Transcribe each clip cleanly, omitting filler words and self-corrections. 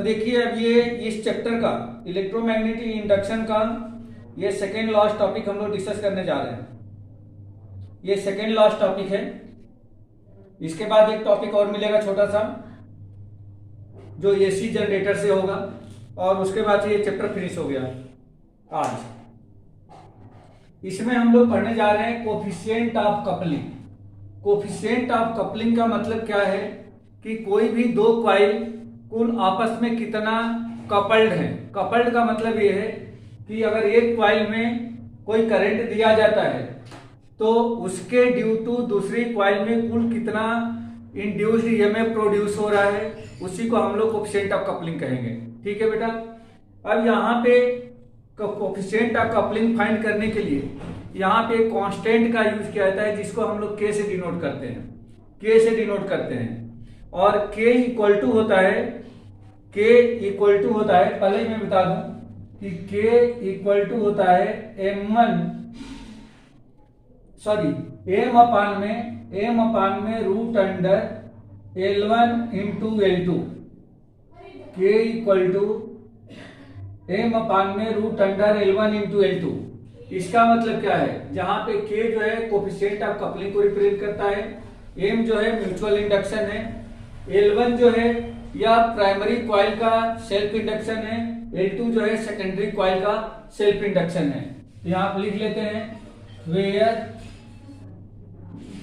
देखिए अब ये इस चैप्टर का इलेक्ट्रोमैग्नेटिक इंडक्शन का ये सेकेंड लास्ट टॉपिक हम लोग डिस्कस करने जा रहे हैं। ये सेकेंड लास्ट टॉपिक है। इसके बाद एक टॉपिक और मिलेगा छोटा सा जो एसी जनरेटर से होगा, और उसके बाद ये चैप्टर फिनिश हो गया आज। इसमें हम लोग पढ़ने जा रहे हैं coefficient of coupling. Coefficient of coupling का मतलब क्या है कि कोई भी दो कॉइल कुल आपस में कितना कपल्ड है। कपल्ड का मतलब ये है कि अगर एक कॉइल में कोई करंट दिया जाता है तो उसके ड्यू टू दूसरी कॉइल में कुल कितना इंड्यूस्ड ईएमएफ प्रोड्यूस हो रहा है, उसी को हम लोग कोफिशिएंट ऑफ कपलिंग कहेंगे। ठीक है बेटा। अब यहाँ पे कोफिशिएंट ऑफ कपलिंग फाइंड करने के लिए यहाँ पे कांस्टेंट का यूज किया जाता है जिसको हम लोग के से डिनोट करते हैं। के से डिनोट करते हैं और के इक्वल टू होता है, के इक्वल टू होता है, पहले ही मैं बता दूं कि के इक्वल टू होता है एम अपान में root under L1 into L2। के इक्वल टू एम अपान में root under L1 into L2। इसका मतलब क्या है, जहां पे के जो है कोफिशिएंट ऑफ कपलिंग को रिप्रेजेंट करता है, एम जो है म्यूचुअल इंडक्शन है, L1 जो है या प्राइमरी कॉइल का सेल्फ इंडक्शन है, L2 जो है सेकेंडरी कॉइल का सेल्फ इंडक्शन है। तो यहां आप लिख लेते हैं where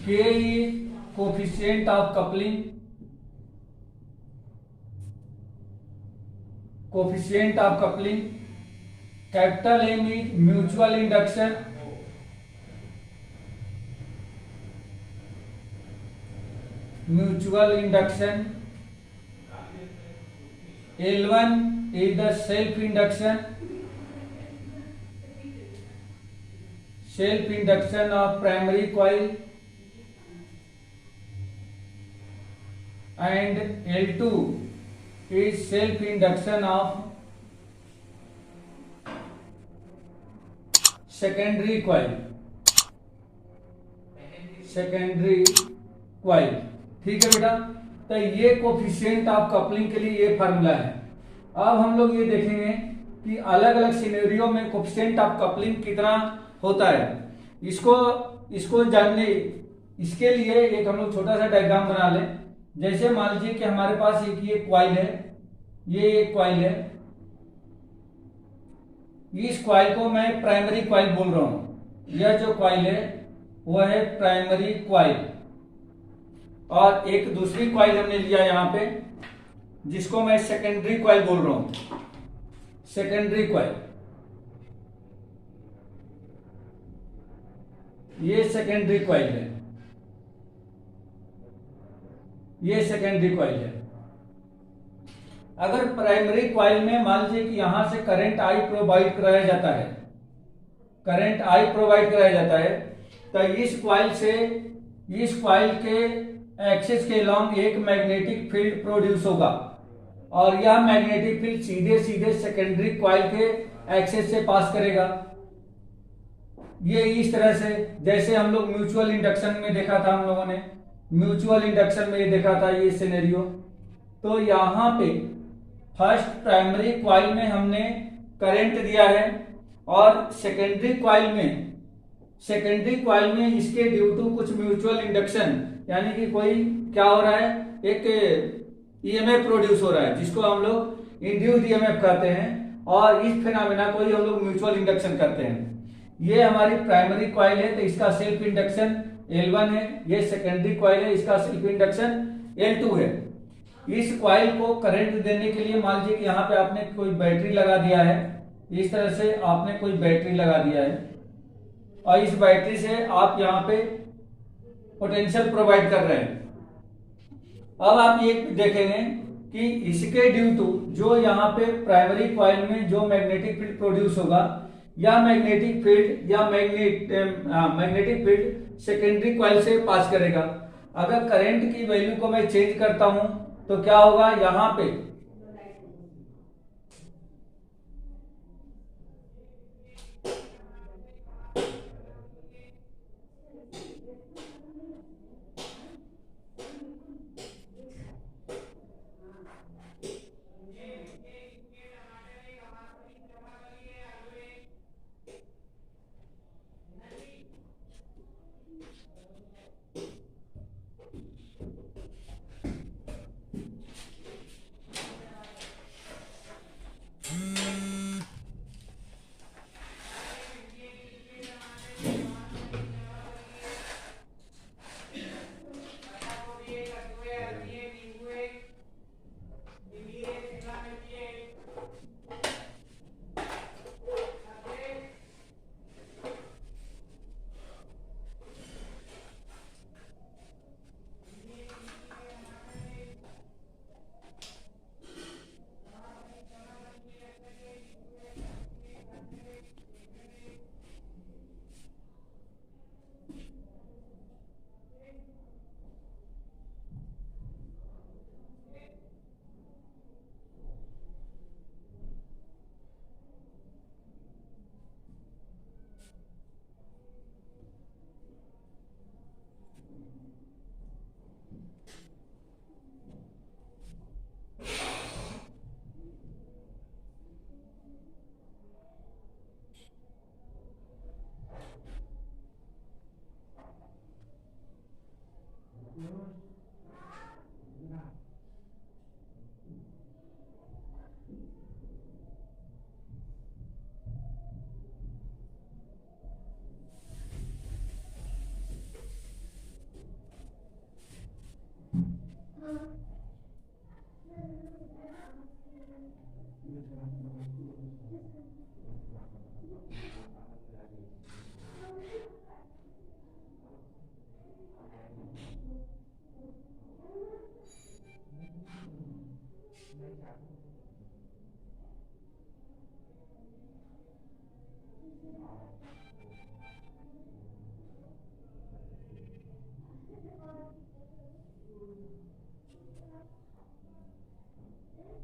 K is coefficient of coupling, coefficient of coupling, capital M is mutual induction, mutual induction, L1 is the self induction of primary coil, and L2 is self induction of secondary coil, secondary coil। ठीक है बेटा। तो ये coefficient of coupling के लिए ये formula है। अब हम लोग ये देखेंगे कि अलग अलग सिनेरियो में कोफिशिएंट ऑफ कपलिंग कितना होता है। इसको जानने इसके लिए एक हम लोग छोटा सा डायग्राम बना लें। जैसे मान लीजिए कि हमारे पास एक ये कॉइल है, ये एक कॉइल है, इस कॉइल को मैं प्राइमरी कॉइल बोल रहा हूं। यह जो कॉइल है वह है प्राइमरी कॉइल, और एक दूसरी कॉइल हमने लिया यहां पे जिसको मैं सेकेंडरी कॉइल बोल रहा हूं, सेकेंडरी कॉइल। ये सेकेंडरी कॉइल है, ये सेकेंडरी कॉइल है। अगर प्राइमरी कॉइल में मान लीजिए कि यहां से करंट आई प्रोवाइड कराया जाता है, करंट आई प्रोवाइड कराया जाता है, तो इस कॉइल से इस कॉइल के एक्सिस के लॉन्ग एक मैग्नेटिक फील्ड प्रोड्यूस होगा, और यह मैग्नेटिक फील्ड सीधे सीधे सेकेंडरी कॉइल के एक्सिस से पास करेगा। ये इस तरह से, जैसे हम लोग म्यूचुअल इंडक्शन में देखा था, हम लोगों ने म्यूचुअल इंडक्शन में ये देखा था ये सिनेरियो। तो यहां पे फर्स्ट प्राइमरी कॉइल में हमने करंट दिया है, और सेकेंडरी कॉइल में इसके ड्यू टू कुछ म्यूचुअल इंडक्शन, यानी कि कोई क्या हो रहा है, एक ईएमएफ प्रोड्यूस हो रहा है जिसको हम लोग इंड्यूस्ड ईएमएफ कहते हैं, और इस फिनोमेना को ही हम लोग म्यूचुअल इंडक्शन करते हैं। ये हमारी प्राइमरी कॉइल है तो इसका सेल्फ इंडक्शन L1 है, ये सेकेंडरी कॉइल है, इसका सेल्फ इंडक्शन L2 है। इस कॉइल को करंट देने के लिए मान लीजिए कि यहाँ पे आपने कोई बैटरी लगा दिया है, इस तरह से आपने कोई बैटरी लगा दिया है, और इस बैटरी से आप यहाँ पे पोटेंशियल प्रोवाइड कर रहे हैं। अब आप ये देखेंगे कि इसके ड्यू टू जो यहाँ पे प्राइमरी कॉइल में जो मैग्नेटिक फील्ड प्रोड्यूस होगा, या मैग्नेटिक फील्ड सेकेंडरी कॉइल से पास करेगा। अगर करंट की वैल्यू को मैं चेंज करता हूं तो क्या होगा, यहां पे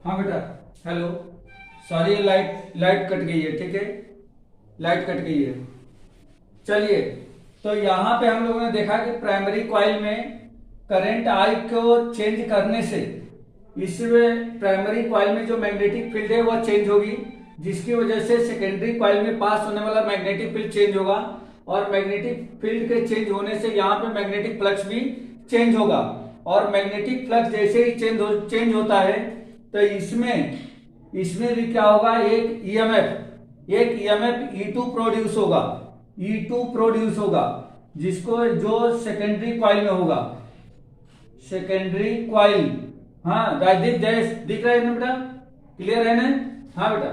हाँ बेटा, hello, sorry light light cut गई है, ठीक है, लाइट कट गई है। चलिए, तो यहाँ पे हम लोगों ने देखा कि प्राइमरी कॉइल में करंट आई को चेंज करने से इसमें प्राइमरी कॉइल में जो मैग्नेटिक फील्ड है वह चेंज होगी, जिसकी वजह से सेकेंडरी कॉइल में पास होने वाला मैग्नेटिक फील्ड चेंज होगा, और मैग्नेटिक फील्ड के चेंज होने से यहाँ पे मैग्नेटिक फ्लक्स भी चेंज होगा। और मैग्नेटिक फ्लक्स जैसे ही चेंज होता है तो इसमें भी क्या होगा, एक ईएमएफ E2 प्रोड्यूस होगा, E2 प्रोड्यूस होगा, जिसको जो सेकेंडरी कॉइल में होगा, सेकेंडरी कॉइल। हाँ राजदीप, जय, दिख रहा है ना बेटा, क्लियर है ना? हाँ बेटा,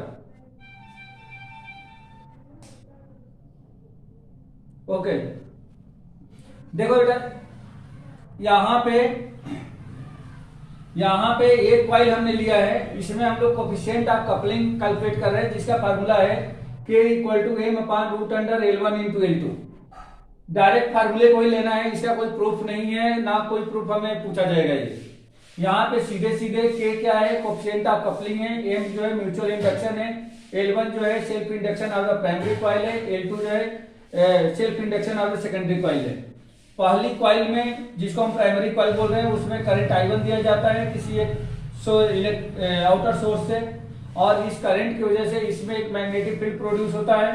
ओके। देखो बेटा, यहाँ पे एक कॉइल हमने लिया है, इसमें हम लोग कोफिशिएंट ऑफ कपलिंग कैलकुलेट कर रहे हैं, जिसका फार्मूला है K = M/√L1 × L2। डायरेक्ट फार्मूले को ही लेना है, इसका कोई प्रूफ नहीं है, ना कोई प्रूफ हमें पूछा जाएगा। ये यहाँ पे सीधे K क्या है, कोफिशिएंट ऑफ कपलिंग है, M जो है म्यूचुअल इंडक्शन है, L1 जो है self induction of the primary coil है, L2 जो है self induction of the secondary coil है। पहली कॉइल में, जिसको हम प्राइमरी कॉइल बोल रहे हैं, उसमें करंट I1 दिया जाता है किसी एक आउटर सोर्स से, और इस करंट की वजह से इसमें एक मैग्नेटिक फील्ड प्रोड्यूस होता है।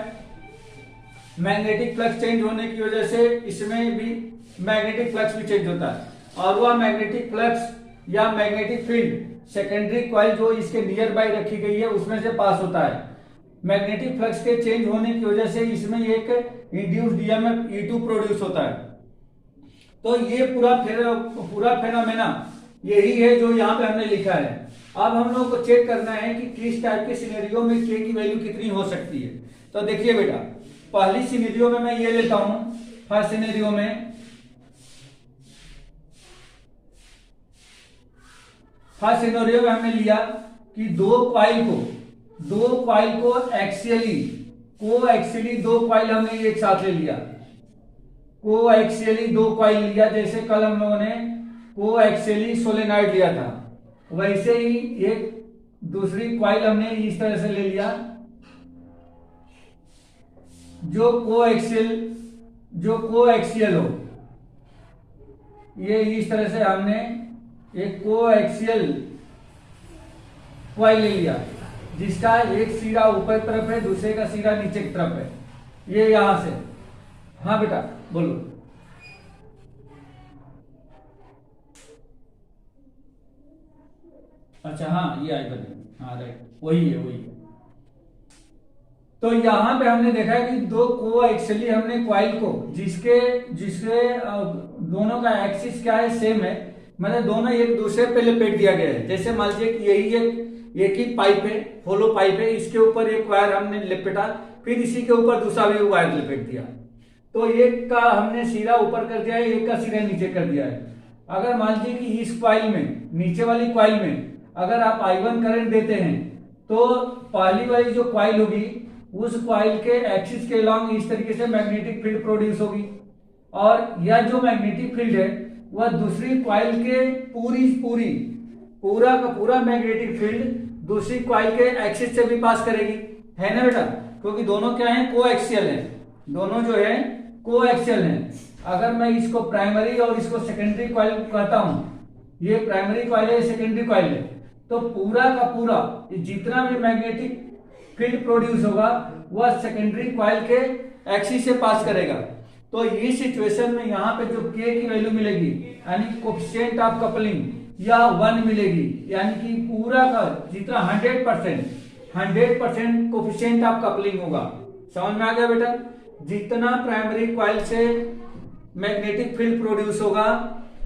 मैग्नेटिक फ्लक्स चेंज होने की वजह से इसमें भी मैग्नेटिक फ्लक्स भी चेंज होता है, और वह मैग्नेटिक फ्लक्स या मैग्नेटिक फील्ड सेकेंडरी कॉइल जो इसके नियर बाय रखी गई है उसमें से पास होता है। मैग्नेटिक फ्लक्स के चेंज होने की वजह से इसमें एक इंड्यूस्ड ईएमएफ E2 प्रोड्यूस होता है। तो ये पूरा फेनोमेना यही है जो यहाँ पे हमने लिखा है। अब हम लोग को चेक करना है कि किस टाइप के सिनेरियो में K की वैल्यू कितनी हो सकती है। तो देखिए बेटा, पहली सिनेरियो में मैं ये लेता हूं, फर्स्ट सिनेरियो में हमने लिया कि दो कॉइल को एक्सियली दो कॉइल हमने एक साथ ले लिया, कोएक्सियली दो कॉइल लिया। जैसे कल हम लोगों ने कोएक्सियली सोलेनॉइड लिया था, वैसे ही एक दूसरी कॉइल हमने इस तरह से ले लिया, जो कोएक्सियल हो। ये इस तरह से हमने एक कोएक्सियल कॉइल ले लिया, जिसका एक सिरा ऊपर तरफ है, दूसरे का सिरा नीचे की तरफ है, ये यहां से। हाँ बेटा बोलो। अच्छा हाँ, ये आई बने, हाँ राइट, वही है। तो यहां पे हमने देखा है कि दो कोएक्सियली हमने कॉइल को जिसके दोनों का एक्सिस क्या है, सेम है, मतलब दोनों एक दूसरे पे लपेट दिया गया है। जैसे मान लीजिए कि यही एक ही पाइप है, होलो पाइप है, इसके ऊपर एक वायर हमने लपेटा, फिर इसी के ऊपर दूसरा भी वायर लपेट दिया, तो एक का हमने सिरा ऊपर कर दिया है, एक का सिरा नीचे कर दिया है। अगर मान लीजिए कि इस कॉइल में, नीचे वाली कॉइल में अगर आप I1 करंट देते हैं, तो पहली वाली जो कॉइल होगी उस कॉइल के एक्सिस के अलॉन्ग इस तरीके से मैग्नेटिक फील्ड प्रोड्यूस होगी, और यह जो मैग्नेटिक फील्ड है वह दूसरी कॉइल के पूरा का पूरा मैग्नेटिक फील्ड दूसरी कॉइल के एक्सिस से भी पास करेगी, है ना बेटा? क्योंकि दोनों क्या है, कोएक्सियल है, दोनों जो है कोएक्सियल है। अगर मैं इसको प्राइमरी और इसको सेकेंडरी कॉइल कहता हूं, ये प्राइमरी कॉइल है, सेकेंडरी कॉइल है, तो पूरा का पूरा जितना भी मैग्नेटिक फील्ड प्रोड्यूस होगा वह सेकेंडरी कॉइल के एक्सिस से पास करेगा। तो ये सिचुएशन में यहाँ पे जो K की वैल्यू मिलेगी, यानी कोफिशिएंट ऑफ कपलिंग या 1 मिलेगी, यानी कि पूरा का जितना 100% कोफिशिएंट ऑफ कपलिंग होगा। समझ में आ गया बेटा? जितना प्राइमरी कॉइल से मैग्नेटिक फील्ड प्रोड्यूस होगा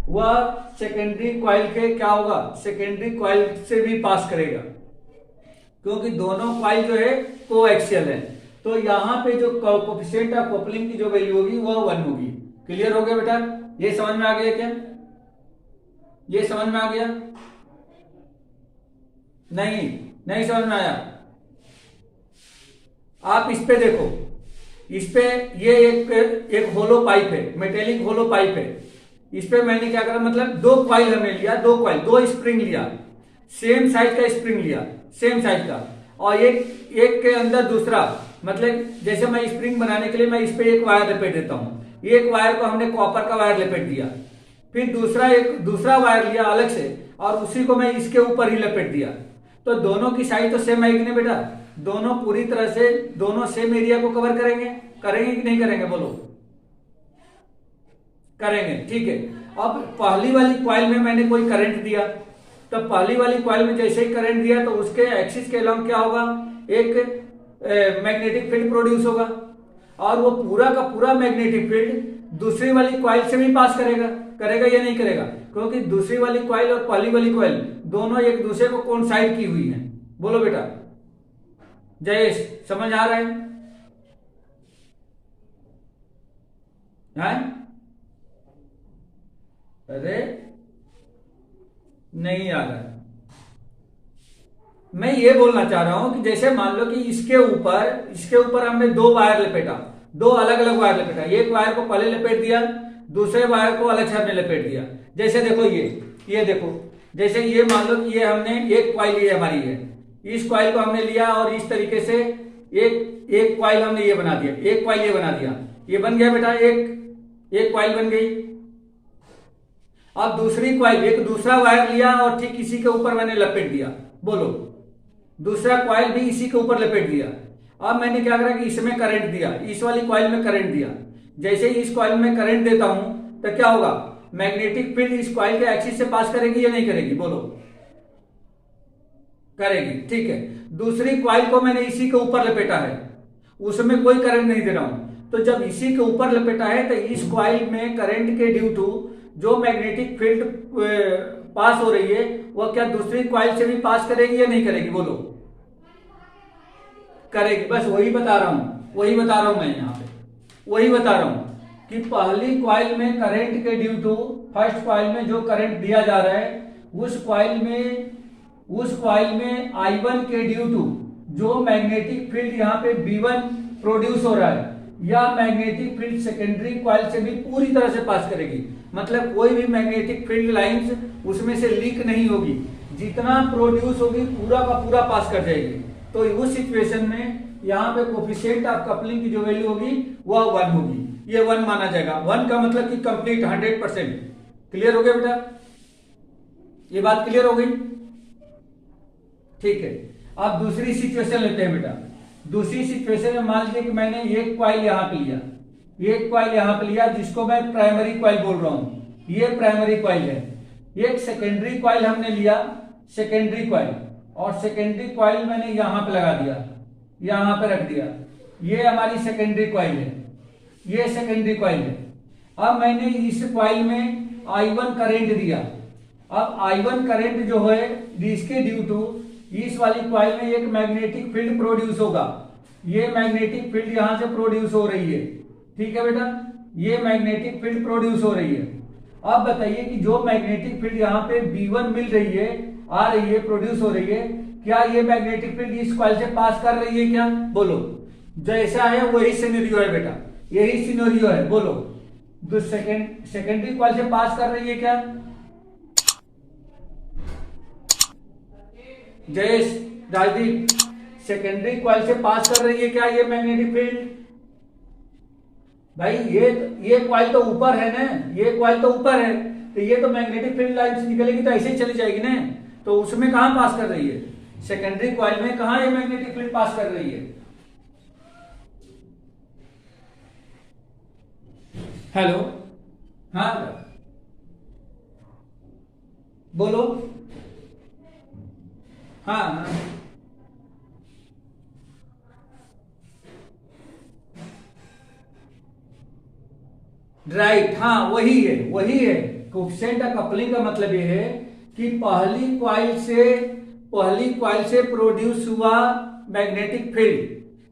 वह सेकेंडरी कॉइल के क्या होगा, सेकेंडरी कॉइल से भी पास करेगा, क्योंकि दोनों कॉइल जो है कोएक्सियल है। तो यहाँ पे जो कोफिशिएंट ऑफ कपलिंग की जो वैल्यू होगी वह 1 होगी। क्लियर हो गया बेटा? ये समझ में आ गया क्या? ये समझ में आ गया? नहीं समझ में आया? आप इस पे देखो, इस पे ये एक होलो पाइप है, मेटेलिक होलो पाइप है। इस पे मैंने क्या करा, मतलब दो कॉइल हमने लिया, दो स्प्रिंग लिया, सेम साइज का स्प्रिंग लिया, सेम साइज का, और एक के अंदर दूसरा, मतलब जैसे मैं स्प्रिंग बनाने के लिए मैं इस पे एक वायर लपेट देता हूं, एक वायर को हमने कॉपर का वायर लपेट दिया, फिर दूसरा वायर लिया अलग से और उसी को मैं इसके ऊपर ही लपेट दिया। तो दोनों की साइज तो सेम आएगी ना बेटा, दोनों पूरी तरह से दोनों सेम एरिया को कवर करेंगे कि नहीं करेंगे, बोलो करेंगे, ठीक है। अब पहली वाली कॉइल में मैंने कोई करंट दिया, तो पहली वाली कॉइल में जैसे ही करंट दिया तो उसके एक्सिस के अलोंग क्या होगा, एक मैग्नेटिक फील्ड प्रोड्यूस होगा, और वो पूरा का पूरा मैग्नेटिक फील्ड दूसरी वाली कॉइल से भी पास करेगा या नहीं करेगा, क्योंकि दूसरी वाली कॉइल और पहली वाली कॉइल दोनों एक दूसरे को कोइंसाइड की हुई है। बोलो बेटा, जयेश समझ आ रहा है? अरे नहीं आ रहा है। मैं ये बोलना चाह रहा हूं कि जैसे मान लो कि इसके ऊपर हमने दो वायर लपेटा, दो अलग अलग वायर लपेटा, एक वायर को पहले लपेट दिया, दूसरे वायर को अलग से हमने लपेट दिया। जैसे देखो ये देखो, जैसे ये मान लो कि ये हमने एक कॉइल ये हमारी है, इस कॉइल को हमने लिया और इस तरीके से एक कॉइल हमने ये बना दिया, एक कॉइल ये बना दिया, ये बन गया बेटा, एक कॉइल बन गई। अब दूसरी कॉइल, एक दूसरा वायर लिया और ठीक इसी के ऊपर मैंने लपेट दिया, बोलो दूसरा कॉइल भी इसी के ऊपर लपेट दिया। अब मैंने क्या करा कि इसमें करंट दिया, इस वाली कॉइल में करंट दिया। जैसे ही इस कॉइल में करंट देता हूं तो क्या होगा, मैग्नेटिक फील्ड इस कॉइल के एक्सिस से पास करेगी या नहीं करेगी, बोलो करेगी, ठीक है। दूसरी कॉइल को मैंने इसी के ऊपर लपेटा है, उसमें कोई करंट नहीं दे रहा हूं, तो जब इसी के ऊपर लपेटा है तो इस कॉइल में करंट के ड्यू टू जो मैग्नेटिक फील्ड पास हो रही है वो क्या दूसरी कॉइल से भी पास करेगी या नहीं करेगी, बोलो करेगी। बस वही बता रहा हूं मैं यहां पे, वही बता रहा हूं कि पहली कॉइल में करंट के ड्यू टू फर्स्ट कॉइल में जो करंट दिया जा रहा है उस कॉइल में I1 के ड्यू टू जो मैग्नेटिक फील्ड यहाँ पे B1 प्रोड्यूस हो रहा है, या मैग्नेटिक फील्ड सेकेंडरी कॉइल से भी पूरी तरह से पास करेगी, मतलब कोई भी मैग्नेटिक फील्ड लाइंस उसमें से लीक नहीं होगी, जितना प्रोड्यूस होगी पूरा का पूरा पास कर जाएगी। तो उस सिचुएशन में यहाँ पे कोफिशिएंट ऑफ कपलिंग की जो वैल्यू होगी वह 1 होगी, ये 1 माना जाएगा। 1 का मतलब कि कंप्लीट 100%। क्लियर हो गया बेटा, ये बात क्लियर हो गई, ठीक है। अब दूसरी सिचुएशन लेते हैं बेटा। दूसरी सिचुएशन में मान लीजिए कि मैंने एक कॉइल यहाँ पे लिया, जिसको मैं प्राइमरी कॉइल बोल रहा हूं, ये प्राइमरी कॉइल है। एक सेकेंडरी कॉइल हमने लिया, सेकेंडरी कॉइल, और सेकेंडरी कॉइल मैंने यहां पे लगा दिया, यहां पे रख दिया, ये हमारी सेकेंडरी कॉइल है, ये सेकेंडरी कॉइल है। अब मैंने इस कॉइल में I1 करंट दिया। अब I1 करंट जो है इसके ड्यू टू इस वाली कॉइल में एक मैग्नेटिक फील्ड प्रोड्यूस होगा, ये मैग्नेटिक फील्ड यहां से प्रोड्यूस हो रही है, ठीक है बेटा, ये मैग्नेटिक फील्ड प्रोड्यूस हो रही है। अब बताइए कि जो मैग्नेटिक फील्ड यहाँ पे B1 मिल रही है, आ रही है, प्रोड्यूस हो रही है, क्या ये मैग्नेटिक फील्ड इस कॉइल से पास कर रही है क्या, बोलो। जैसा है वही सिनेरियो है बेटा, यही सिनेरियो है, बोलो। तो सेकेंडरी कॉइल से पास कर रही है क्या, जयेश, राजदीप, सेकेंडरी कॉइल से पास कर रही है क्या ये मैग्नेटिक फील्ड? भाई ये कॉइल तो ऊपर है ना, ये कॉइल तो ऊपर है, तो ये तो मैग्नेटिक फील्ड लाइन से निकलेगी तो ऐसे ही चली जाएगी ना, तो उसमें कहां पास कर रही है, सेकेंडरी कॉइल में कहां ये मैग्नेटिक फील्ड पास कर रही है। हेलो, हाँ बोलो, हाँ राइट, हाँ वही है कोएफिशिएंट ऑफ कपलिंग का मतलब ये है कि पहली कॉइल से प्रोड्यूस हुआ मैग्नेटिक फील्ड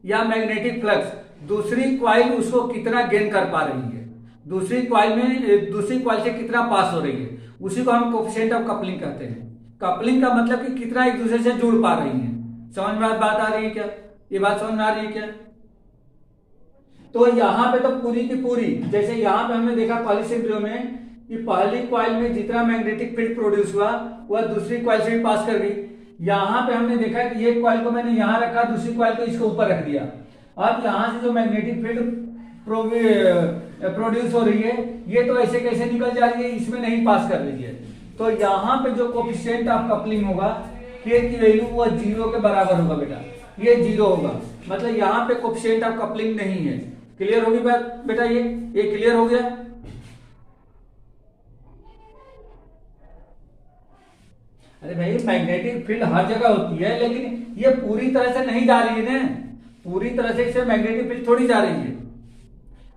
या मैग्नेटिक फ्लक्स, दूसरी कॉइल उसको कितना गेन कर पा रही है, दूसरी कॉइल से कितना पास हो रही है, उसी को हम कोएफिशिएंट ऑफ कपलिंग कहते हैं। कपलिंग का मतलब कि कितना एक दूसरे से जुड़ पा रही है। समझ में बात आ रही है क्या, ये बात समझ में आ रही है क्या? तो यहाँ पे तो पूरी की पूरी, जैसे यहाँ पे हमने देखा पहली सिनेरियो में कि पहली कॉइल में जितना मैग्नेटिक फील्ड प्रोड्यूस हुआ वह दूसरी कॉइल से भी पास कर गई। यहाँ पे हमने देखा कि एक कॉइल को मैंने यहाँ रखा, दूसरी कॉइल को इसके ऊपर रख दिया। अब यहाँ से जो मैग्नेटिक फील्ड प्रोड्यूस हो रही है ये तो ऐसे कैसे निकल जा रही है, इसमें नहीं पास कर रही है। तो यहाँ पे जो कोफिशिएंट ऑफ कपलिंग होगा के की वैल्यू वो 0 के बराबर होगा बेटा, ये 0 होगा, मतलब यहाँ पे कोफिशिएंट ऑफ कपलिंग नहीं है। क्लियर होगी बात बेटा? ये क्लियर हो गया? अरे भाई मैग्नेटिक फील्ड हर जगह होती है, लेकिन ये पूरी तरह से नहीं जा रही है ना, पूरी तरह से इससे मैग्नेटिक फील्ड थोड़ी जा रही है,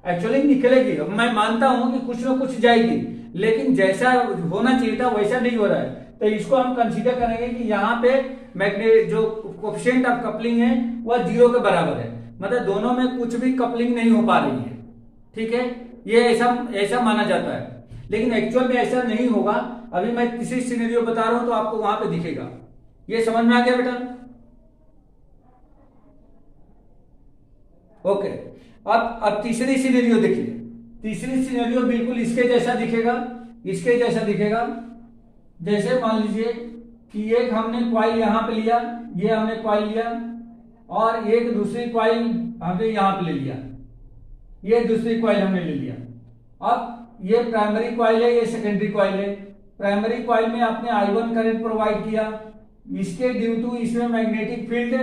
एक्चुअली निकलेगी। मैं मानता हूं कि कुछ ना कुछ जाएगी, लेकिन जैसा होना चाहिए था वैसा नहीं हो रहा है। तो इसको हम कंसीडर करेंगे कि यहाँ पे मैग्नेट जो कोफिशिएंट ऑफ कपलिंग है वह 0 के बराबर है, मतलब दोनों में कुछ भी कपलिंग नहीं हो पा रही है। ठीक है, ये ऐसा माना जाता है, लेकिन एक्चुअल में ऐसा नहीं होगा। अभी मैं तीसरी सिनेरियो बता रहा हूं तो आपको वहां पे दिखेगा। ये समझ में आ गया बेटा? ओके, अब तीसरी सिनेरियो देखिए। तीसरी सिनेरियो बिल्कुल इसके जैसा दिखेगा, इसके जैसा दिखेगा। जैसे मान लीजिए कि एक हमने कॉइल यहां पे लिया, ये हमने कॉइल लिया, और एक दूसरी कॉइल हमने यहां पे ले लिया, ये दूसरी कॉइल हमने ले लिया। अब ये प्राइमरी कॉइल है, ये सेकेंडरी कॉइल है। प्राइमरी कॉइल में आपने I1 करंट प्रोवाइड किया, इसके ड्यू टू इसमें मैग्नेटिक फील्ड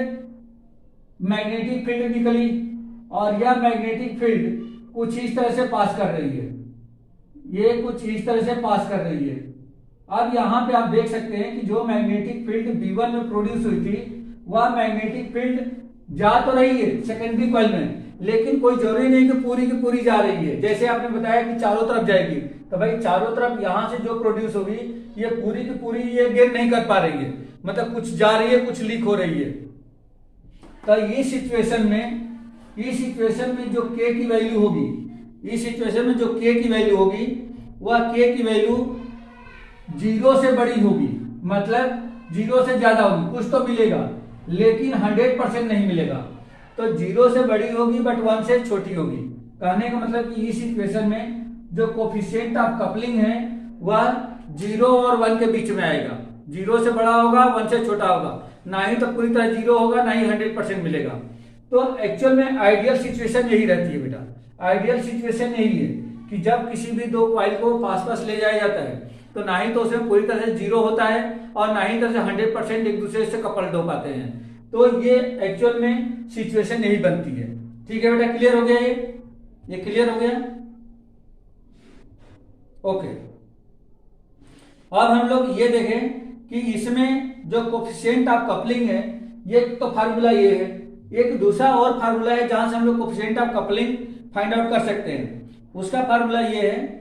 निकली, और यह मैग्नेटिक फील्ड कुछ इस तरह से पास कर रही है, ये कुछ इस तरह से पास कर रही है। अब यहाँ पे आप देख सकते हैं कि जो मैग्नेटिक फील्ड B1 में प्रोड्यूस हुई थी वह मैग्नेटिक फील्ड जा तो रही है सेकेंडरी कॉइल में, लेकिन कोई जरूरी नहीं कि पूरी की पूरी जा रही है। जैसे आपने बताया कि चारों तरफ जाएगी, तो भाई चारों तरफ यहाँ से जो प्रोड्यूस होगी ये पूरी की पूरी ये गेन नहीं कर पा रही है, मतलब कुछ जा रही है, कुछ लीक हो रही है। तो इस सिचुएशन में जो K की वैल्यू होगी, इस सिचुएशन में जो K की वैल्यू होगी वह K की वैल्यू 0 से बड़ी होगी, मतलब 0 से ज्यादा होगी। कुछ तो मिलेगा लेकिन 100% नहीं मिलेगा। तो 0 से बड़ी होगी बट 1 से छोटी होगी। कहने का मतलब कि इस इक्वेशन में जो कोफिशिएंट ऑफ कपलिंग है वह 0 और 1 के बीच में आएगा। 0 से बड़ा होगा, 1 से छोटा होगा, ना ही तो पूरी तरह 0 होगा, ना ही 100% मिलेगा। तो एक्चुअल में आइडियल सिचुएशन यही रहती है बेटा। आइडियल सिचुएशन यही है कि जब किसी भी दो कॉइल को पास ले जाया जाता है तो ना ही तो उसमें पूरी तरह से 0 होता है और ना ही तरह से 100% एक दूसरे से कपल्ड हो पाते हैं। तो ये एक्चुअल में सिचुएशन यही बनती है। ठीक है बेटा, क्लियर हो गया? ये क्लियर हो गया? ओके, अब हम लोग ये देखें कि इसमें जो कोफिशिएंट ऑफ कपलिंग है, ये तो फार्मूला ये है। एक दूसरा और फार्मूला है जहां से हम लोग coefficient of coupling find out कर सकते हैं। उसका फार्मूला ये है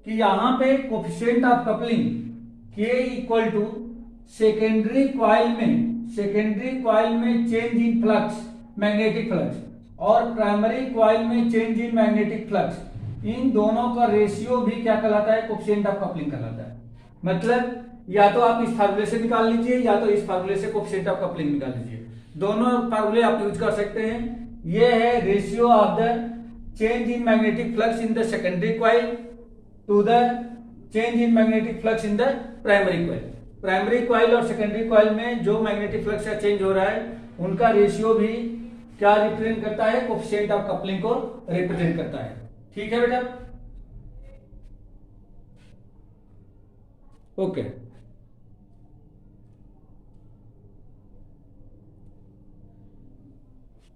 कि यहां पे coefficient of coupling K equal to secondary coil में change in flux, magnetic flux, और प्राइमरी कॉइल में चेंज इन मैग्नेटिक फ्लक्स, इन दोनों का रेशियो भी क्या कहलाता है? कोफिशिएंट ऑफ कपलिंग कहलाता है। मतलब या तो आप इस फार्मूले से निकाल लीजिए या तो इस फार्मूले से कोफिशिएंट ऑफ कपलिंग निकाल लीजिए। दोनों फार्मूले आप यूज कर सकते हैं। ये है ratio of the change in magnetic flux in the secondary coil to the change in magnetic flux in the primary coil. Primary coil और सेकेंडरी कॉइल में जो मैग्नेटिक फ्लक्स का चेंज हो रहा है उनका रेशियो भी क्या रिप्रेजेंट करता है? कोफिशिएंट ऑफ कपलिंग को रिप्रेजेंट करता है। ठीक है बेटा? ओके,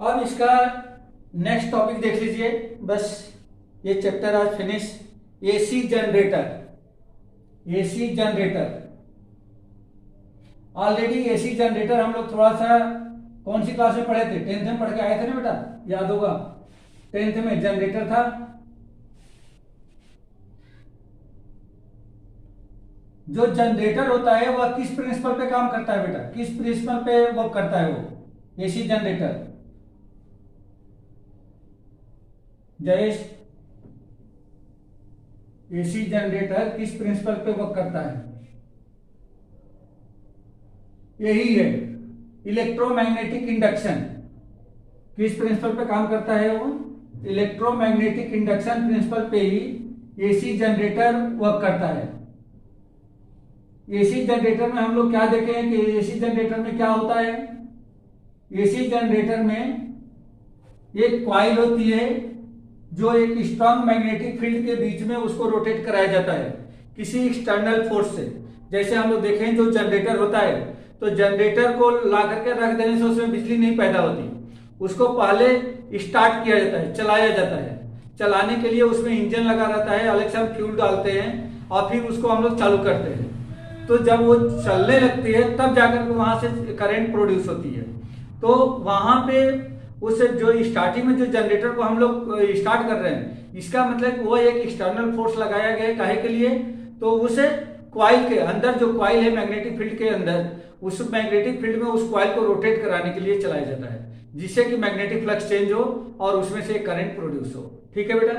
अब इसका नेक्स्ट टॉपिक देख लीजिए। बस ये चैप्टर आज finish. AC generator. Already AC generator हम लोग थोड़ा सा कौन सी क्लास में पढ़े थे? 10th में पढ़ के आए थे ना बेटा, याद होगा। 10th में जनरेटर था। जो जनरेटर होता है वह किस प्रिंसिपल पे काम करता है बेटा? किस प्रिंसिपल पे वर्क करता है वो AC generator? Jayesh, AC generator किस प्रिंसिपल पे वर्क करता है? यही है इलेक्ट्रोमैग्नेटिक इंडक्शन। किस प्रिंसिपल पे काम करता है वो? इलेक्ट्रोमैग्नेटिक इंडक्शन प्रिंसिपल पे ही एसी जनरेटर वर्क करता है। एसी जनरेटर में हम लोग क्या देखे हैं कि एसी जनरेटर में क्या होता है, एसी जनरेटर में एक कॉइल होती है जो एक स्ट्रांग मैग्नेटिक फील्ड के बीच में उसको रोटेट कराया जाता है किसी एक्सटर्नल फोर्स से। जैसे हम लोग देखें जो जनरेटर होता है तो जनरेटर को ला करके रख देने से उसमें बिजली नहीं पैदा होती, उसको पहले स्टार्ट किया जाता है, चलाया जाता है। चलाने के लिए उसमें इंजन लगा रहता है, अलग से हम फ्यूल डालते हैं और फिर उसको हम लोग चालू करते हैं। तो जब वो चलने लगती है तब जाकर वहां से करंट प्रोड्यूस होती है। तो वहां पे उस जो स्टार्टिंग में जो जनरेटर को हम लोग स्टार्ट कर रहे हैं, इसका मतलब वो एक एक्सटर्नल फोर्स लगाया गया है काहे के लिए, तो उसे कॉइल के अंदर जो कॉइल है मैग्नेटिक फील्ड के अंदर, उस मैग्नेटिक फील्ड में उस कॉइल को रोटेट कराने के लिए चलाया जाता है, जिससे कि मैग्नेटिक फ्लक्स चेंज हो और उसमें से करंट प्रोड्यूस हो। ठीक है बेटा,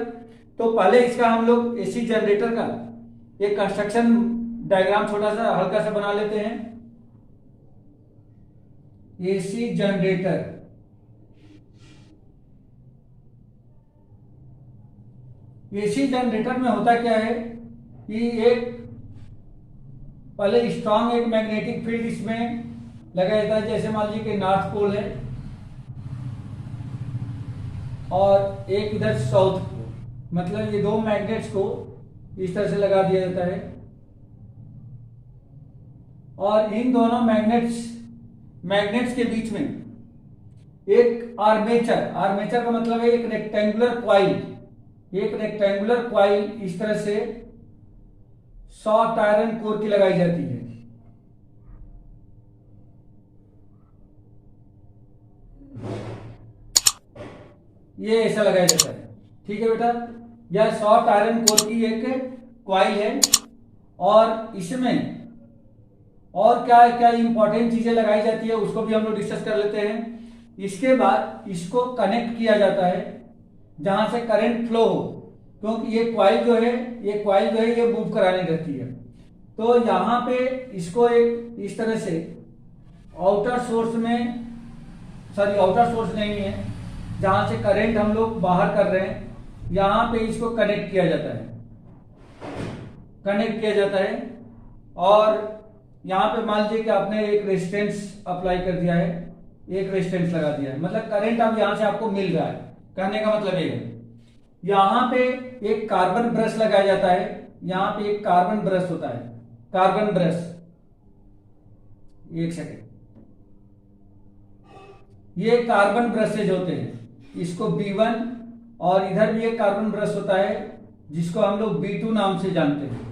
तो पहले इसका हम लोग एसी जनरेटर का एक कंस्ट्रक्शन डायग्राम छोटा सा हल्का सा बना लेते हैं। एसी जनरेटर, एसी जनरेटर में होता क्या है कि एक पहले स्ट्रांग एक मैग्नेटिक फील्ड इसमें लगाया जाता है। जैसे मान लीजिए कि नॉर्थ पोल है और एक इधर साउथ पोल, मतलब ये दो मैग्नेट्स को इस तरह से लगा दिया जाता है और इन दोनों मैग्नेट्स के बीच में एक आर्मेचर, आर्मेचर का मतलब है एक रेक्टेंगुलर कॉइल, एक रेक्टेंगुलर कॉइल इस तरह से सॉफ्ट आयरन कोर की लगाई जाती है। ये ऐसा लगाया जाता है। ठीक है बेटा, यह सॉफ्ट आयरन कोर की एक कॉइल है और इसमें और क्या क्या इंपॉर्टेंट चीजें लगाई जाती है उसको भी हम लोग डिस्कस कर लेते हैं। इसके बाद इसको कनेक्ट किया जाता है जहां से करंट फ्लो हो, क्योंकि ये कॉइल जो है ये मूव कराने रहती है। तो यहाँ पे इसको एक इस तरह से आउटर सोर्स नहीं है जहां से करंट हम लोग बाहर कर रहे हैं, यहाँ पे इसको कनेक्ट किया जाता है और यहाँ पे मान लीजिए कि आपने एक रेजिस्टेंस अप्लाई कर दिया है, एक रेजिस्टेंस लगा दिया है, मतलब करंट अब यहाँ से आपको मिल रहा है। कहने का मतलब ये है यहाँ पे एक कार्बन ब्रश लगाया जाता है, यहाँ पे एक कार्बन ब्रश होता है, कार्बन ब्रश, एक सेकेंड, ये कार्बन ब्रशेज होते हैं, इसको B1 और इधर भी एक कार्बन ब्रश होता है जिसको हम लोग B2 नाम से जानते हैं।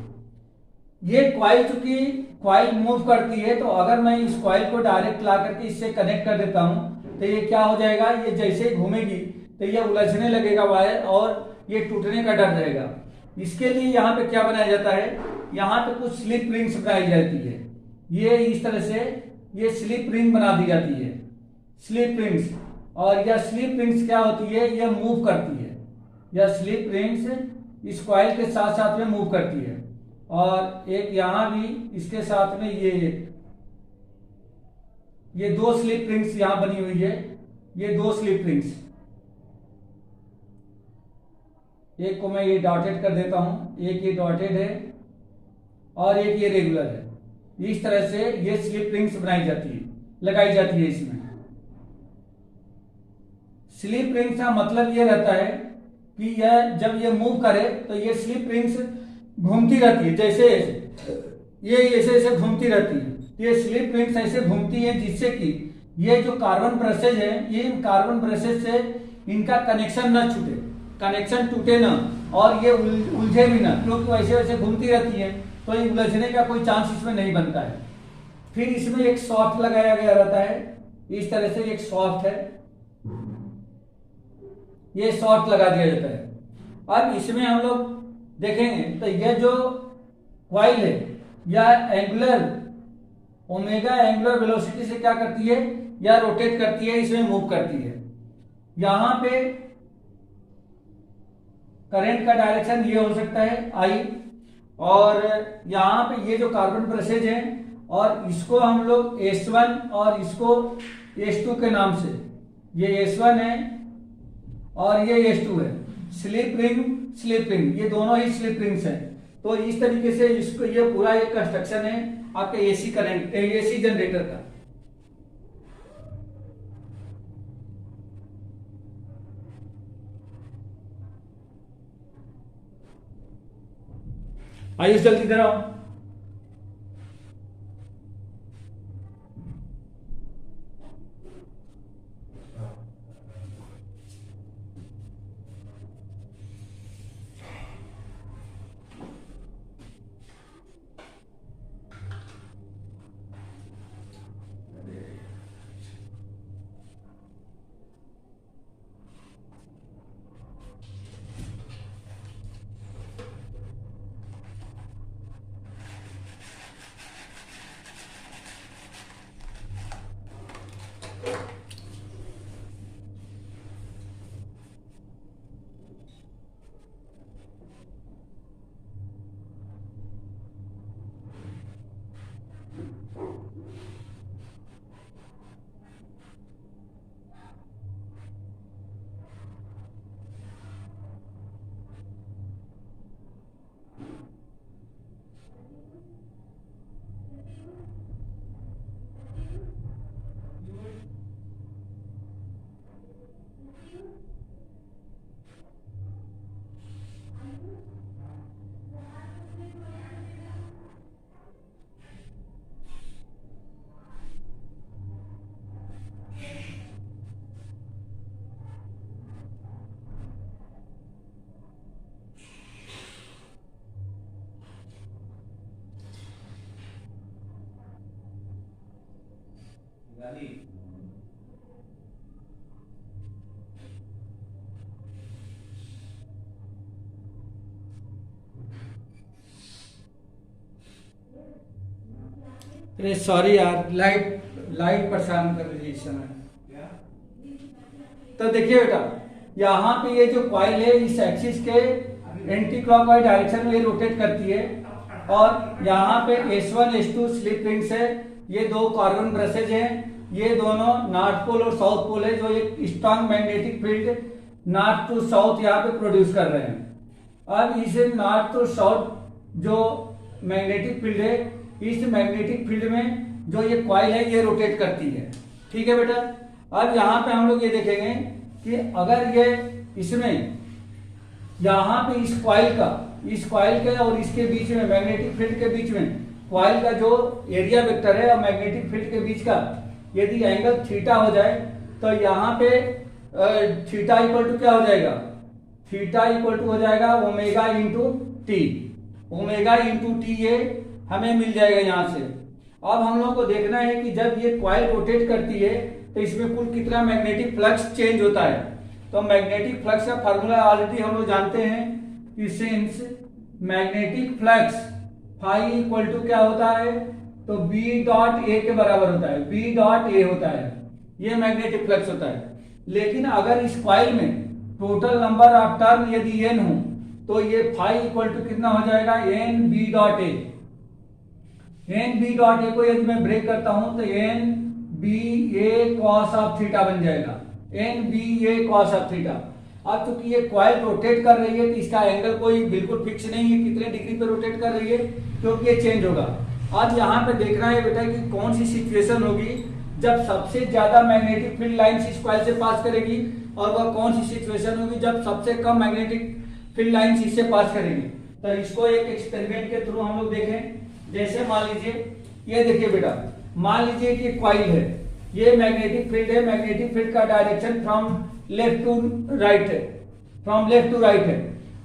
ये कॉइल चूंकि कॉइल मूव करती है तो अगर मैं इस कॉइल को डायरेक्ट ला करके इससे कनेक्ट कर देता हूं तो ये क्या हो जाएगा, ये जैसे ही घूमेगी तो ये उलझने लगेगा वायर और ये टूटने का डर रहेगा। इसके लिए यहाँ पे क्या बनाया जाता है, यहाँ पे कुछ स्लिप रिंग्स बनाई जाती है। ये इस तरह से ये स्लिप रिंग बना दी जाती है, स्लिप रिंग्स। और यह स्लिप रिंग्स क्या होती है, यह मूव करती है, यह स्लिप रिंग्स इस कॉइल के साथ साथ में मूव करती है। और एक यहाँ भी इसके साथ में ये दो स्लिप रिंग्स यहाँ बनी हुई है, ये दो स्लिप रिंग्स, एक को मैं ये डॉटेड कर देता हूं, एक ये डॉटेड है और एक ये रेगुलर है। इस तरह से ये स्लिप रिंग्स बनाई जाती है, लगाई जाती है। इसमें स्लिप रिंग्स का मतलब ये रहता है कि यह जब ये मूव करे तो ये स्लिप रिंग्स घूमती रहती है, जैसे ये ऐसे घूमती रहती है। ये स्लिप रिंग्स ऐसे घूमती है जिससे कि ये जो कार्बन ब्रशेज है, ये कार्बन ब्रशेज से इनका कनेक्शन न छूटे, कनेक्शन टूटे ना और ये उलझे भी ना, क्योंकि वैसे वैसे घूमती रहती है तो ये उलझने का कोई चांस इसमें नहीं बनता है। फिर इसमें एक सॉफ्ट लगाया गया रहता है, इस तरह से एक सॉफ्ट है, ये सॉफ्ट लगा दिया जाता है। अब इसमें हम लोग देखेंगे तो यह जो कॉइल है यह एंगुलर ओमेगा एंगुलर वेलोसिटी से क्या करती है, या रोटेट करती है, इसमें मूव करती है। यहां पे करंट का डायरेक्शन ये हो सकता है आई, और यहां पे ये जो कार्बन ब्रशेज है और इसको हम लोग S1 और इसको S2 के नाम से, ये S1 है और ये S2 है। स्लिप रिंग ये दोनों ही स्लिप रिंग्स हैं। तो इस तरीके से इसको ये पूरा एक कंस्ट्रक्शन है आपके एसी करंट एसी जनरेटर का। आइए जल्दी इधर आओ। अरे सॉरी यार, लाइट परेशान कर रही है इस समय। तो देखिए बेटा, यहाँ पे ये जो कॉइल है इस एक्सिस के एंटी क्लॉकवाइज डायरेक्शन में ये रोटेट करती है, और यहाँ पे S1 S2 स्लिप रिंग्स है। ये दो कार्बन ब्रशेज हैं, ये दोनों नॉर्थ पोल और साउथ पोल है, जो एक strong magnetic field north to south यहाँ पे प्रोड्यूस कर रहे हैं। अब इस नॉर्थ टू साउथ जो मैग्नेटिक फील्ड है, इस मैग्नेटिक फील्ड में जो ये कॉइल है ये रोटेट करती है। ठीक है बेटा। अब यहाँ पे हम लोग ये देखेंगे कि अगर ये इसमें यहाँ पे इस कॉइल के और इसके बीच में मैग्नेटिक फील्ड के बीच में कॉइल का जो एरिया वेक्टर है और मैग्नेटिक फील्ड के बीच का यदि एंगल थीटा हो जाए, तो यहाँ पे थीटा इक्वल टू क्या हो जाएगा, थीटा इक्वल टू हो जाएगा omega into T. Omega into T ये हमें मिल जाएगा यहाँ से। अब हम लोग को देखना है कि जब ये कॉइल रोटेट करती है तो इसमें कुल कितना मैग्नेटिक फ्लक्स चेंज होता है। तो मैग्नेटिक फ्लक्स का फार्मूला ऑलरेडी हम लोग जानते हैं कि since magnetic flux phi equal to क्या होता है, तो बी डॉट ए के बराबर होता है, बी डॉट ए होता है, ये मैग्नेटिक फ्लक्स होता है। लेकिन अगर इस कॉइल में टोटल नंबर ऑफ टर्न यदि एन हो, तो ये फाई इक्वल टू कितना हो जाएगा, N B dot A. N B dot A को यदि मैं ब्रेक करता हूं तो N B A cos of theta बन जाएगा, N B A cos of theta. अब चूंकि ये कॉइल रोटेट कर रही है तो इसका एंगल कोई बिल्कुल फिक्स नहीं है कितने डिग्री पे रोटेट कर रही है, क्योंकि ये चेंज होगा। अब यहाँ पे देखना है बेटा कि कौन सी सिचुएशन होगी जब सबसे ज्यादा मैग्नेटिक फील्ड लाइंस इस कॉइल से पास करेगी, और वह कौन सी सिचुएशन होगी जब सबसे कम मैग्नेटिक फील्ड लाइंस इससे पास करेगी। तो इसको एक एक्सपेरिमेंट के थ्रू हम लोग देखें। जैसे मान लीजिए, ये देखिए बेटा, मान लीजिए कि कॉइल है, ये मैग्नेटिक फील्ड है, मैग्नेटिक फील्ड का direction from left to right है, फ्रॉम लेफ्ट टू राइट है।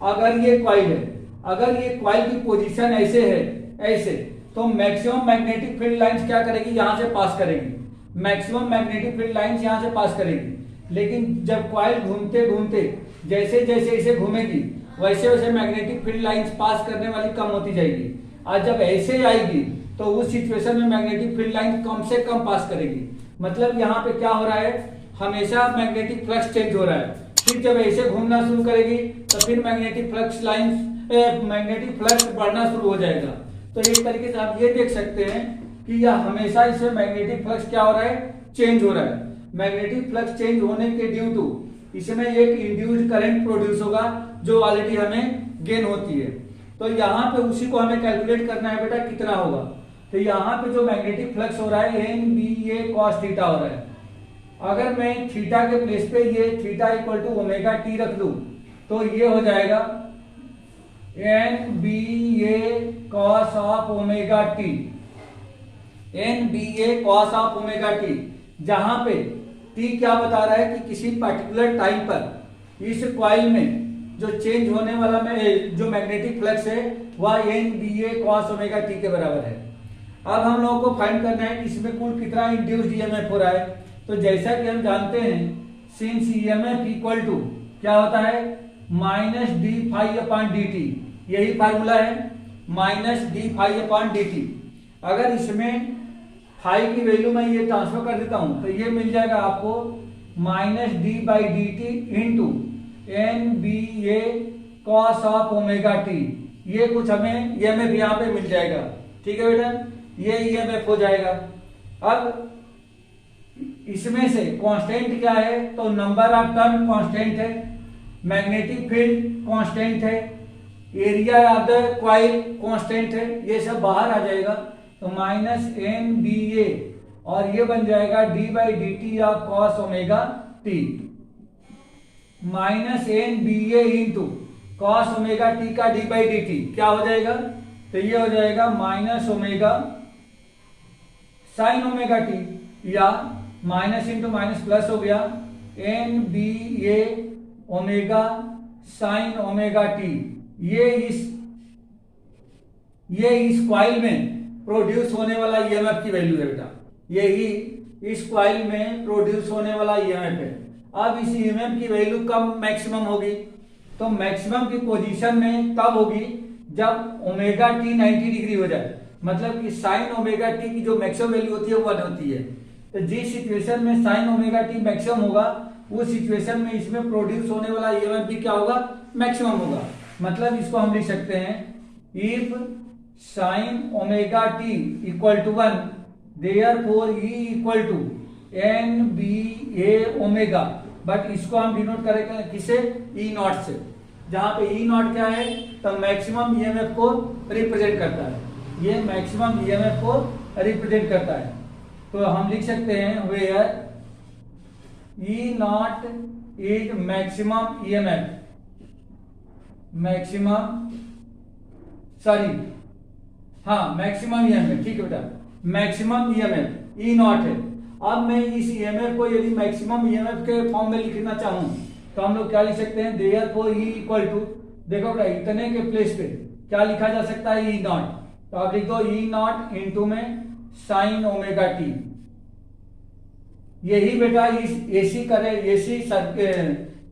अगर ये कॉइल है, अगर ये कॉइल की पोजीशन ऐसे है, ऐसे, तो मैक्सिमम मैग्नेटिक फील्ड लाइंस क्या करेगी, यहां से पास करेगी, मैक्सिमम मैग्नेटिक फील्ड लाइंस यहां से पास करेगी। लेकिन जब कॉइल घूमते घूमते जैसे जैसे इसे घूमेगी, वैसे वैसे मैग्नेटिक फील्ड लाइंस पास करने वाली कम होती जाएगी, और जब ऐसे आएगी तो उस सिचुएशन में मैग्नेटिक फील्ड लाइन कम से कम पास करेगी। मतलब यहाँ पे क्या हो रहा है, हमेशा मैग्नेटिक फ्लक्स चेंज हो रहा है। फिर जब ऐसे घूमना शुरू करेगी तो फिर मैग्नेटिक फ्लक्स बढ़ना शुरू हो जाएगा। तो एक तरीके से आप ये देख सकते हैं कि यह हमेशा इसमें मैग्नेटिक फ्लक्स क्या हो रहा है, चेंज हो रहा है। मैग्नेटिक फ्लक्स चेंज होने के ड्यू टू इसमें एक इंड्यूस्ड करंट प्रोड्यूस होगा जो ऑलरेडी हमें गेन होती है। तो यहाँ पे उसी को हमें कैलकुलेट करना है बेटा कितना होगा। तो यहाँ पे जो मैग्नेटिक फ्लक्स हो रहा है NBA cos थीटा हो रहा है। अगर मैं थीटा के प्लेस पे ये theta equal to omega T रख दूं तो ये हो जाएगा NBA cos of omega T, NBA cos of omega T, जहां पे टी क्या बता रहा है कि किसी पर्टिकुलर टाइम पर इस कॉइल में जो चेंज होने वाला में जो मैग्नेटिक फ्लक्स है वह NBA cos ओमेगा टी के बराबर है। अब हम लोगों को फाइंड करना है कि इसमें कुल कितना इंड्यूस्ड ईएमएफ हो रहा है। तो जैसा कि हम जानते हैं सिंस ईएमएफ इक्वल टू क्या होता है minus D phi upon D T, यही फार्मूला है minus D phi upon D T. अगर इसमें फाई की वैल्यू मैं ये ट्रांसफर कर देता हूं तो ये मिल जाएगा आपको minus D by D T into NBA cos of omega T. ये कुछ हमें ईएमएफ यहाँ पे मिल जाएगा। ठीक है बेटा, ये ईएमएफ हो जाएगा। अब इसमें से कांस्टेंट क्या है तो नंबर ऑफ टर्न कांस्टेंट है, मैग्नेटिक फील्ड कांस्टेंट है, area of the coil constant है, ये सब बाहर आ जाएगा। तो माइनस NBA और ये बन जाएगा D by D T of cos omega T minus NBA into cos omega T का डी बाई डी टी क्या हो जाएगा तो ये हो जाएगा minus omega sine omega T, या माइनस इंटू माइनस प्लस हो गया NBA omega sine omega T. ये इस कॉइल में प्रोड्यूस होने वाला ईएमएफ की वैल्यू है बेटा, यही इस कॉइल में प्रोड्यूस होने वाला ईएमएफ है। अब इस ईएमएफ की वैल्यू कब मैक्सिमम होगी तो मैक्सिमम की पोजीशन में तब होगी जब ओमेगा टी 90 डिग्री हो जाए, मतलब कि साइन ओमेगा टी की जो मैक्सिमम वैल्यू होती है वो 1 होती है। तो जिस सिचुएशन में साइन ओमेगा टी मैक्सिमम होगा उस सिचुएशन में इसमें प्रोड्यूस होने वाला ईएमएफ भी क्या होगा मैक्सिमम होगा। मतलब इसको हम लिख सकते हैं if sine omega T equal to 1 therefore E equal to NBA omega, but इसको हम डिनोट करेंगे किसे E नॉट से, जहां पे E नॉट क्या है तो मैक्सिमम ईएमएफ को रिप्रेजेंट करता है, ये मैक्सिमम ईएमएफ को रिप्रेजेंट करता है। तो हम लिख सकते हैं where E nought is maximum EMF, maximum EMF, ठीक है बेटा, मैक्सिमम ईएमएफ E नॉट है। अब मैं इस ईएमएफ को यदि मैक्सिमम ईएमएफ के फॉर्म में लिखना चाहूं तो हम लोग क्या लिख सकते हैं देयरफॉर E इक्वल टू, देखो बेटा इतने के प्लेस पे क्या लिखा जा सकता है E नॉट, तो आप लिख दो E नॉट इंटू में साइन ओमेगा टी। यही बेटा इस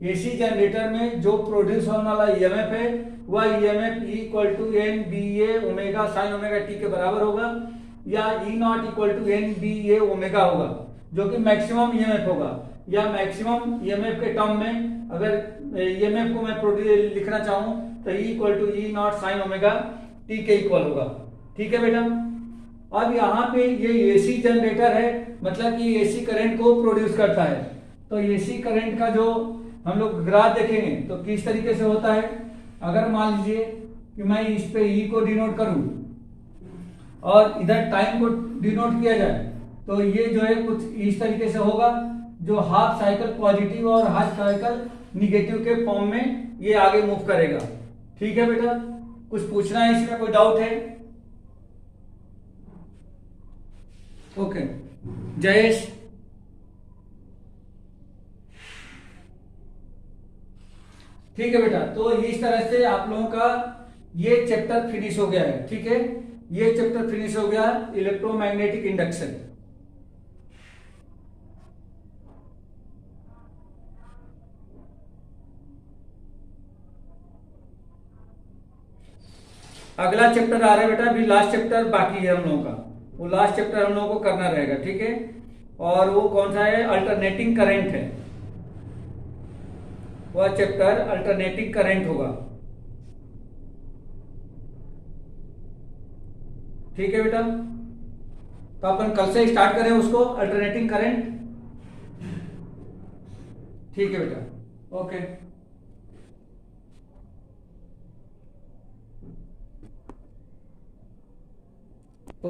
एसी जनरेटर में जो प्रोड्यूस होने वाला ईएमएफ है वह EMF equal to NBA omega sine omega T के बराबर होगा, या E nought equal to NBA omega होगा जो कि मैक्सिमम ईएमएफ होगा। या मैक्सिमम ईएमएफ के टर्म में अगर ईएमएफ को मैं लिखना चाहूं तो E equal to E nought sine omega T के इक्वल होगा। ठीक है बेटा, अब यहाँ पे ये एसी जनरेटर है, मतलब कि एसी करंट को प्रोड्यूस करता है। तो एसी करंट का जो हम लोग ग्राफ देखेंगे तो किस तरीके से होता है। अगर मान लीजिए कि मैं इस पे ई को डिनोट करूं और इधर टाइम को डिनोट किया जाए तो ये जो है कुछ इस तरीके से होगा, जो हाफ साइकिल पॉजिटिव और हाफ साइकिल निगेटिव के फॉर्म में ये आगे मूव करेगा। ठीक है बेटा, कुछ पूछना है इसमें, कोई डाउट है? ओके, जयेश। ठीक है बेटा, तो इस तरह से आप लोगों का ये चैप्टर फिनिश हो गया है। ठीक है, ये चैप्टर फिनिश हो गया इलेक्ट्रोमैग्नेटिक इंडक्शन। अगला चैप्टर आ रहा है बेटा, अभी लास्ट चैप्टर बाकी है हम लोगों का, वो लास्ट चैप्टर हम लोगों को करना रहेगा। ठीक है, और वो कौन सा है? अल्टरनेटिंग करंट है, वह चैप्टर अल्टरनेटिंग करंट होगा। ठीक है बेटा, तो अपन कल से स्टार्ट करें उसको, अल्टरनेटिंग करंट। ठीक है बेटा। ओके।